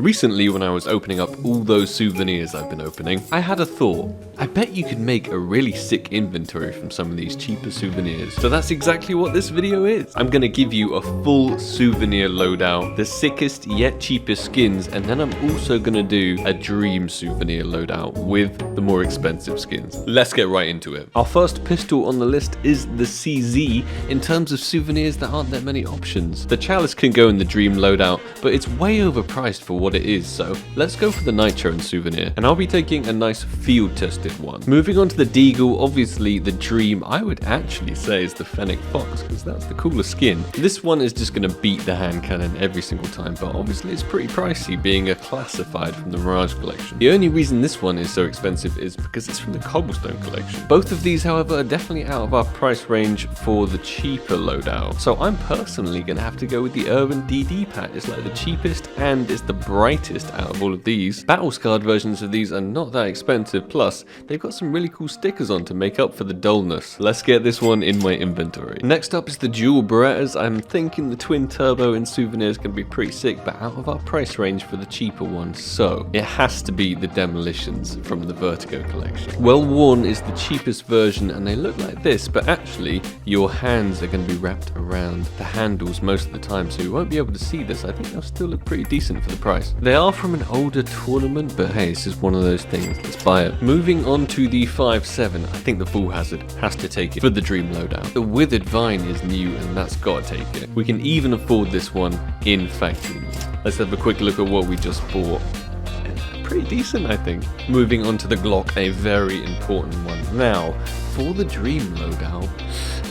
Recently, when I was opening up all those souvenirs I've been opening, I had a thought. I bet you could make a really sick inventory from some of these cheaper souvenirs. So that's exactly what this video is. I'm gonna give you a full souvenir loadout, the sickest yet cheapest skins, and then I'm also gonna do a dream souvenir loadout with the more expensive skins. Let's get right into it. Our first pistol on the list is the CZ. In terms of souvenirs, there aren't that many options. The Chalice can go in the dream loadout, but it's way overpriced for what it is, so let's go for the Nitro and Souvenir, and I'll be taking a nice field tested one. Moving on to the Deagle, obviously the dream I would actually say is the Fennec Fox, because that's the coolest skin. This one is just going to beat the hand cannon every single time, but obviously it's pretty pricey being a classified from the Mirage collection. The only reason this one is so expensive is because it's from the Cobblestone collection. Both of these, however, are definitely out of our price range for the cheaper loadout, so I'm personally going to have to go with the Urban DD pack. It's like the cheapest and it's the brightest out of all of these. Battle scarred versions of these are not that expensive, plus they've got some really cool stickers on to make up for the dullness. Let's get this one in my inventory. Next up is the dual Berettas. I'm thinking the twin turbo in Souvenir is going to be pretty sick, but out of our price range for the cheaper one, so it has to be the Demolitions from the Vertigo collection. Well Worn is the cheapest version and they look like this, but actually your hands are going to be wrapped around the handles most of the time, so you won't be able to see this. I think they'll still look pretty decent for the price. They are from an older tournament, but hey, it's just one of those things. Let's buy it. Moving on to the 5.7, I think the Full Hazard has to take it for the dream loadout. The Withered Vine is new and that's got to take it. We can even afford this one in factory. Let's have a quick look at what we just bought. Pretty decent, I think. Moving on to the Glock, a very important one. Now, for the dream loadout,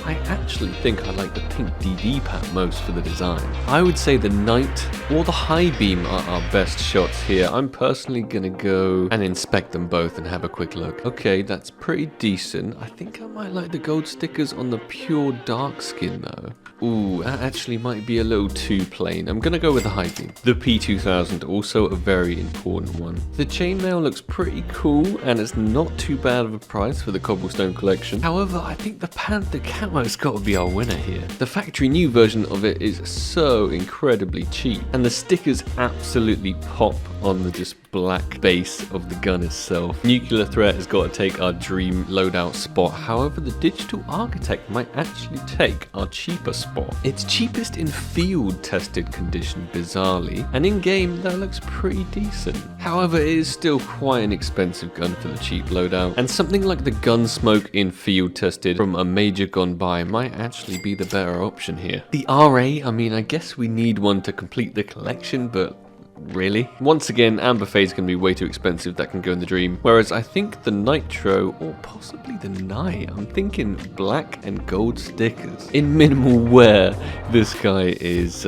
I actually think I like the pink DD pack most for the design. I would say the Night or the High Beam are our best shots here. I'm personally gonna go and inspect them both and have a quick look. Okay, that's pretty decent. I think I might like the gold stickers on the pure dark skin though. Ooh, that actually might be a little too plain. I'm gonna go with the High Beam. The P2000, also a very important one. The chainmail looks pretty cool and it's not too bad of a price for the Cobblestone collection. However, I think the Panther Camo's got to be our winner here. The factory new version of it is so incredibly cheap and the stickers absolutely pop on the just black base of the gun itself. Nuclear Threat has got to take our dream loadout spot. However, the Digital Architect might actually take our cheaper spot. It's cheapest in field tested condition, bizarrely, and in game that looks pretty decent. However, it is still quite an expensive gun for the cheap loadout, and something like the Gunsmoke in field tested from a major gone by might actually be the better option here. The RA, I mean, I guess we need one to complete the collection, but really? Once again, Amber Fade's going to be way too expensive. That can go in the dream. Whereas I think the Nitro, or possibly the Night, I'm thinking black and gold stickers. In minimal wear, this guy is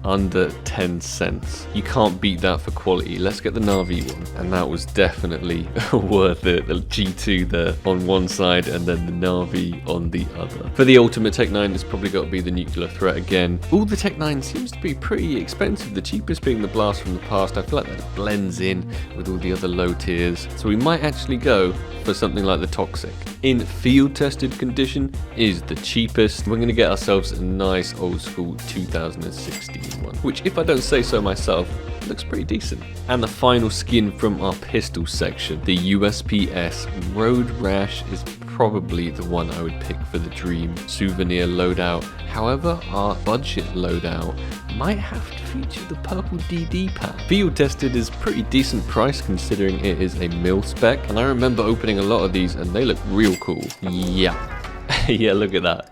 under 10 cents. You can't beat that for quality. Let's get the Na'vi one. And that was definitely worth it. The G2 there on one side and then the Na'vi on the other. For the Ultimate Tech 9, it's probably got to be the Nuclear Threat again. All the Tech 9 seems to be pretty expensive. The cheapest being the Blast from the Past. I feel like that blends in with all the other low tiers. So we might actually go for something like the Toxic. In field tested condition is the cheapest. We're going to get ourselves a nice old school 2016 one, which, if I don't say so myself, looks pretty decent. And the final skin from our pistol section, the USP-S Road Rash, is probably the one I would pick for the dream souvenir loadout. However, our budget loadout might have to feature the purple DD pack. Field tested is pretty decent price considering it is a mil spec, and I remember opening a lot of these and they look real cool. Yeah. Yeah, look at that.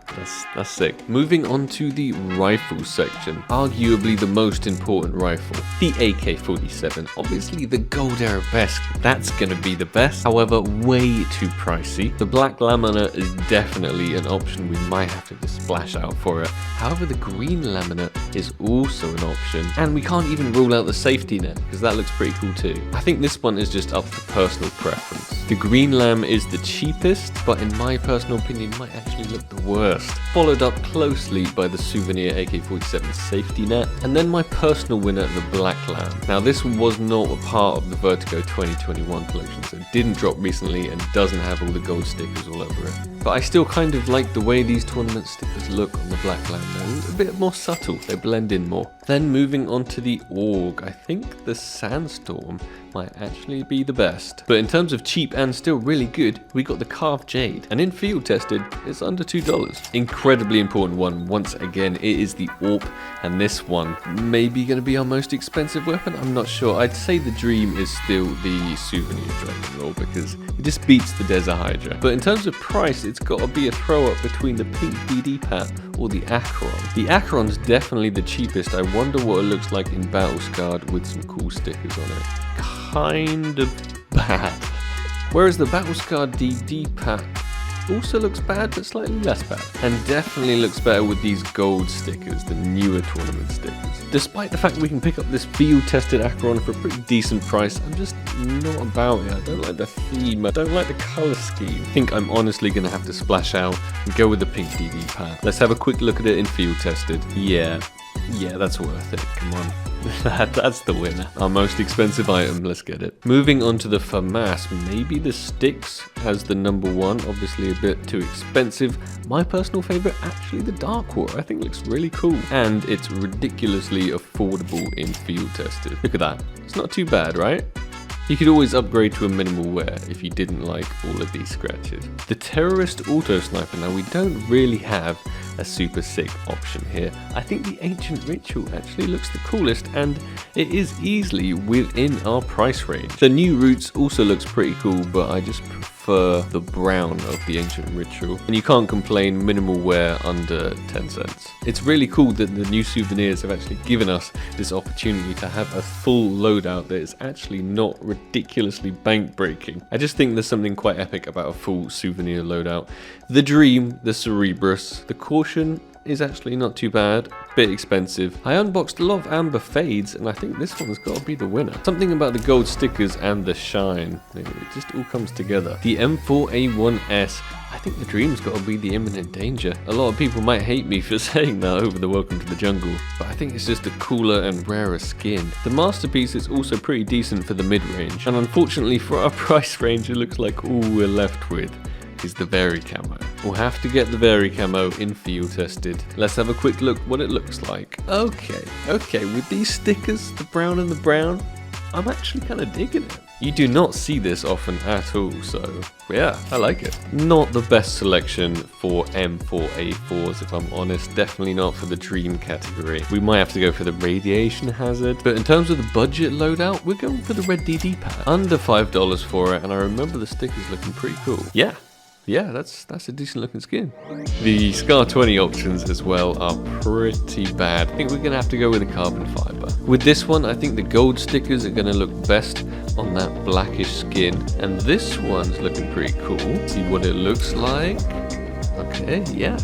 That's sick. Moving on to the rifle section, arguably the most important rifle, the AK-47. Obviously the gold arabesque, that's gonna be the best. However, way too pricey. The black laminate is definitely an option. We might have to just splash out for it. However, the green laminate is also an option, and we can't even rule out the safety net because that looks pretty cool too. I think this one is just up to personal preference. The green lamb is the cheapest, but in my personal opinion might actually look the worst. Followed up closely by the Souvenir AK-47 safety net, and then my personal winner, the black lamb. Now this was not a part of the Vertigo 2021 collection, so it didn't drop recently and doesn't have all the gold stickers all over it. But I still kind of like the way these tournament stickers look on the black lamb. They're a bit more subtle, they blend in more. Then moving on to the AUG, I think the Sandstorm might actually be the best. But in terms of cheap and still really good, we got the Carved Jade, and in field tested, it's under $2. Incredibly important one, once again, it is the AWP, and this one may be going to be our most expensive weapon, I'm not sure. I'd say the dream is still the Souvenir Dragon Roll, because it just beats the Desert Hydra. But in terms of price, it's got to be a throw up between the pink DD Pat or the Acheron. The Acheron's definitely the cheapest. I wonder what it looks like in Battle Scarred with some cool stickers on it. Kind of bad. Whereas the Battle Scarred DD Pack also looks bad, but slightly less bad. And definitely looks better with these gold stickers, the newer tournament stickers. Despite the fact we can pick up this field-tested Acheron for a pretty decent price, I'm just not about it. I don't like the theme, I don't like the colour scheme. I think I'm honestly going to have to splash out and go with the pink DD Pack. Let's have a quick look at it in field-tested. Yeah, that's worth it, come on. That's the winner. Our most expensive item, let's get it. Moving on to the FAMAS, maybe the Styx as the number one, obviously a bit too expensive. My personal favourite, actually the Dark War, I think looks really cool. And it's ridiculously affordable in field tested. Look at that, it's not too bad, right? You could always upgrade to a minimal wear if you didn't like all of these scratches. The Terrorist Auto Sniper, now we don't really have a super sick option here. I think the Ancient Ritual actually looks the coolest, and it is easily within our price range. The New Roots also looks pretty cool, but I just prefer the brown of the Ancient Ritual. And you can't complain, minimal wear under 10 cents. It's really cool that the new Souvenirs have actually given us this opportunity to have a full loadout that is actually not ridiculously bank breaking. I just think there's something quite epic about a full Souvenir loadout. The Dream, the Cerebrus, the Caution is actually not too bad, bit expensive. I unboxed a lot of Amber Fades, and I think this one's got to be the winner. Something about the gold stickers and the shine, it just all comes together. The M4A1S, I think the Dream's got to be the imminent danger. A lot of people might hate me for saying that over the Welcome to the Jungle, but I think it's just a cooler and rarer skin. The Masterpiece is also pretty decent for the mid-range, and unfortunately for our price range, it looks like all we're left with is the Very Camo. We'll have to get the Very Camo in field tested. Let's have a quick look what it looks like. Okay, with these stickers, the brown and the brown, I'm actually kind of digging it. You do not see this often at all, so yeah, I like it. Not the best selection for M4A4s, if I'm honest. Definitely not for the Dream category. We might have to go for the Radiation Hazard, but in terms of the budget loadout, we're going for the Red DD Pad. Under $5 for it, and I remember the stickers looking pretty cool. Yeah, that's a decent looking skin. The Scar 20 options as well are pretty bad. I think we're gonna have to go with a carbon fiber. With this one, I think the gold stickers are gonna look best on that blackish skin, and this one's looking pretty cool. See what it looks like. Okay, yeah,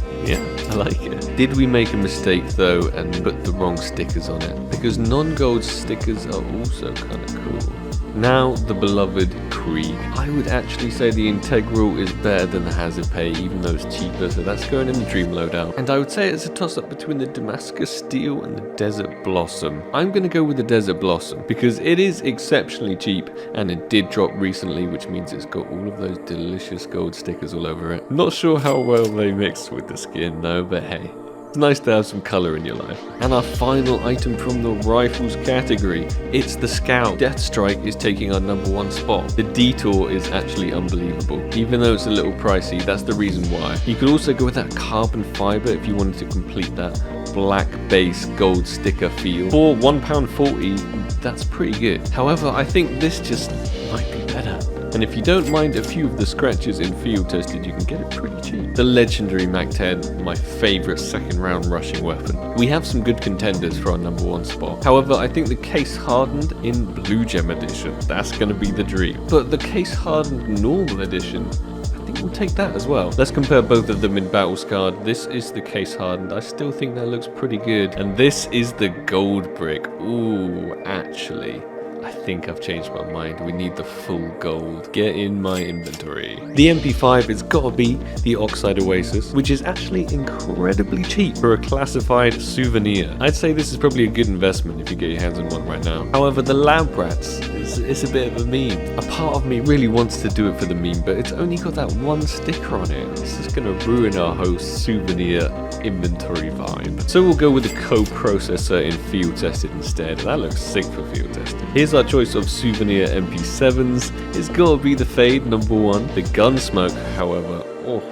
I like it. Did we make a mistake though and put the wrong stickers on it? Because non-gold stickers are also kind of cool. Now, the beloved Krieg. I would actually say the Integral is better than the Hazard Pay, even though it's cheaper, so that's going in the Dream loadout. And I would say it's a toss-up between the Damascus Steel and the Desert Blossom. I'm going to go with the Desert Blossom, because it is exceptionally cheap, and it did drop recently, which means it's got all of those delicious gold stickers all over it. Not sure how well they mix with the skin though, but hey. It's nice to have some colour in your life. And our final item from the rifles category, it's the Scout. Deathstrike is taking our number one spot. The Detour is actually unbelievable. Even though it's a little pricey, that's the reason why. You could also go with that carbon fibre if you wanted to complete that black base gold sticker feel. For £1.40, that's pretty good. However, I think this just might be better. And if you don't mind a few of the scratches in field tested, you can get it pretty cheap. The legendary Mac-10, my favourite second round rushing weapon. We have some good contenders for our number one spot. However, I think the case hardened in Blue Gem edition, that's going to be the dream. But the case hardened normal edition, I think we'll take that as well. Let's compare both of them in battle scarred. This is the case hardened. I still think that looks pretty good. And this is the gold brick. Ooh, actually, I think I've changed my mind. We need the full gold. Get in my inventory. The MP5 has got to be the Oxide Oasis, which is actually incredibly cheap for a classified souvenir. I'd say this is probably a good investment if you get your hands on one right now. However, the Lab Rats, it's a bit of a meme. A part of me really wants to do it for the meme, but it's only got that one sticker on it. This is going to ruin our whole souvenir inventory vibe. So we'll go with the co-processor in field tested instead. That looks sick for field tested. Here's our choice of souvenir MP7s. It's got to be the Fade #1. The Gunsmoke, however,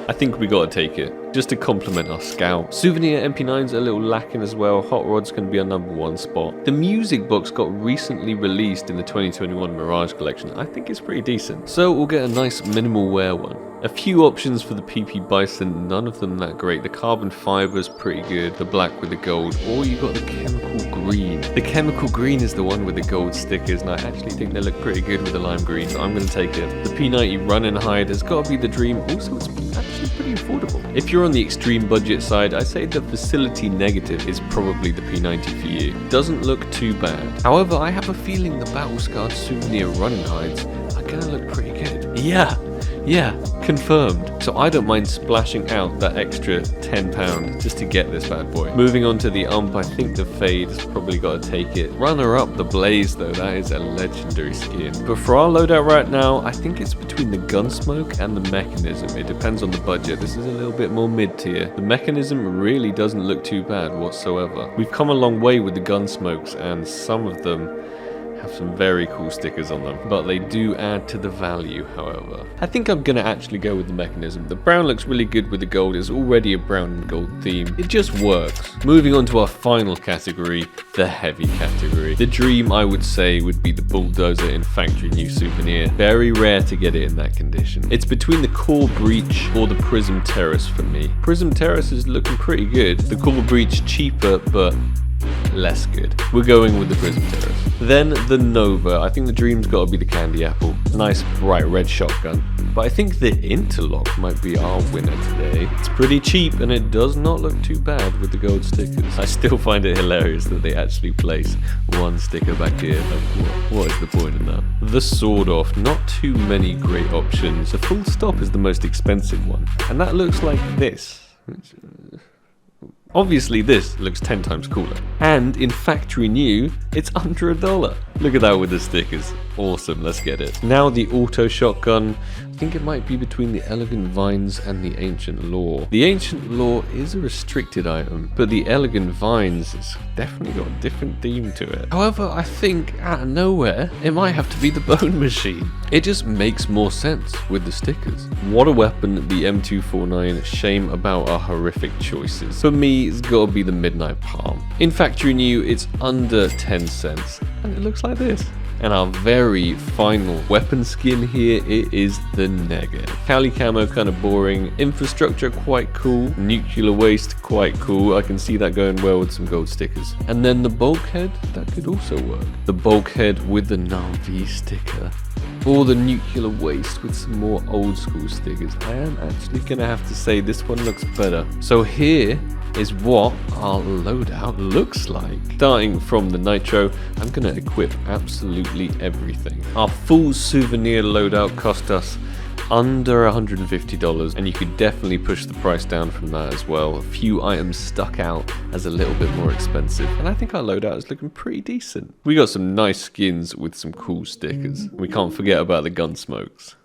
I think we gotta take it, just to complement our Scout. Souvenir MP9's a little lacking as well. Hot Rod's gonna be our #1 spot. The music box got recently released in the 2021 Mirage collection. I think it's pretty decent. So we'll get a nice minimal wear one. A few options for the PP Bison, none of them that great. The carbon fiber's pretty good, the black with the gold, or you got the chemical green. The chemical green is the one with the gold stickers, and I actually think they look pretty good with the lime green, so I'm gonna take it. The P90 Run and Hide has got to be the dream. Also, it's actually pretty affordable. If you're on the extreme budget side, I say the Facility Negative is probably the P90 for you. Doesn't look too bad. However, I have a feeling the Battle Scarred Souvenir Run and Hides are gonna look pretty good. Yeah, confirmed. So I don't mind splashing out that extra £10 just to get this bad boy. Moving on to the ump, I think the Fade has probably got to take it. Runner up, the Blaze though, that is a legendary skin. But for our loadout right now, I think it's between the Gunsmoke and the Mechanism. It depends on the budget. This is a little bit more mid tier. The Mechanism really doesn't look too bad whatsoever. We've come a long way with the Gunsmokes, and some of them have some very cool stickers on them, but they do add to the value. However, I think I'm gonna actually go with the Mechanism. The brown looks really good with the gold. It's already a brown and gold theme. It just works. Moving on to our final category, the heavy category. The dream, I would say, would be the Bulldozer in Factory New Souvenir. Very rare to get it in that condition. It's between the Core Breach or the Prism Terrace for me. Prism Terrace is looking pretty good. The Core Breach cheaper, but less good. We're going with the Prism Terrace. Then the Nova. I think the dream's got to be the Candy Apple. Nice bright red shotgun. But I think the Interlock might be our winner today. It's pretty cheap and it does not look too bad with the gold stickers. I still find it hilarious that they actually place one sticker back here. What is the point in that? The Sword Off. Not too many great options. The Full Stop is the most expensive one. And that looks like this. Obviously this looks 10 times cooler. And in Factory New, it's under $1. Look at that with the stickers. Awesome, let's get it. Now the Auto Shotgun. I think it might be between the Elegant Vines and the Ancient Lore. The Ancient Lore is a restricted item, but the Elegant Vines has definitely got a different theme to it. However, I think out of nowhere, it might have to be the Bone Machine. It just makes more sense with the stickers. What a weapon, the M249. Shame about our horrific choices. For me, it's gotta be the Midnight Palm. In Factory New, it's under 10 cents, and it looks like this. And our very final weapon skin here, it is the Negative. Cali Camo kind of boring, Infrastructure quite cool, Nuclear Waste quite cool. I can see that going well with some gold stickers. And then the Bulkhead, that could also work. The Bulkhead with the Na'vi sticker. Or the Nuclear Waste with some more old school stickers. I am actually gonna have to say this one looks better. So here is what our loadout looks like. Starting from the Nitro, I'm gonna equip absolutely everything. Our full souvenir loadout cost us under $150, and you could definitely push the price down from that as well. A few items stuck out as a little bit more expensive, and I think our loadout is looking pretty decent. We got some nice skins with some cool stickers. We can't forget about the Gunsmokes.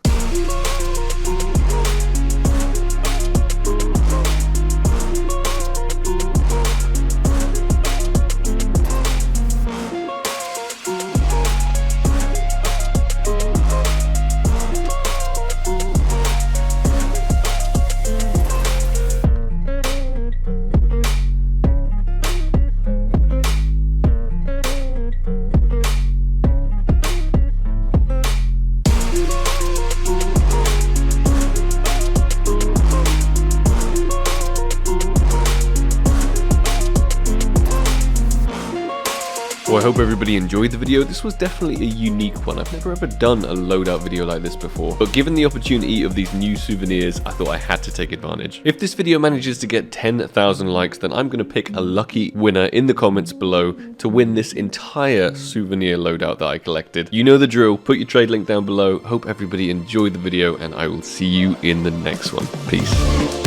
Well, I hope everybody enjoyed the video. This was definitely a unique one. I've never ever done a loadout video like this before, but given the opportunity of these new souvenirs, I thought I had to take advantage. If this video manages to get 10,000 likes, then I'm going to pick a lucky winner in the comments below to win this entire souvenir loadout that I collected. You know the drill. Put your trade link down below. Hope everybody enjoyed the video, and I will see you in the next one. Peace.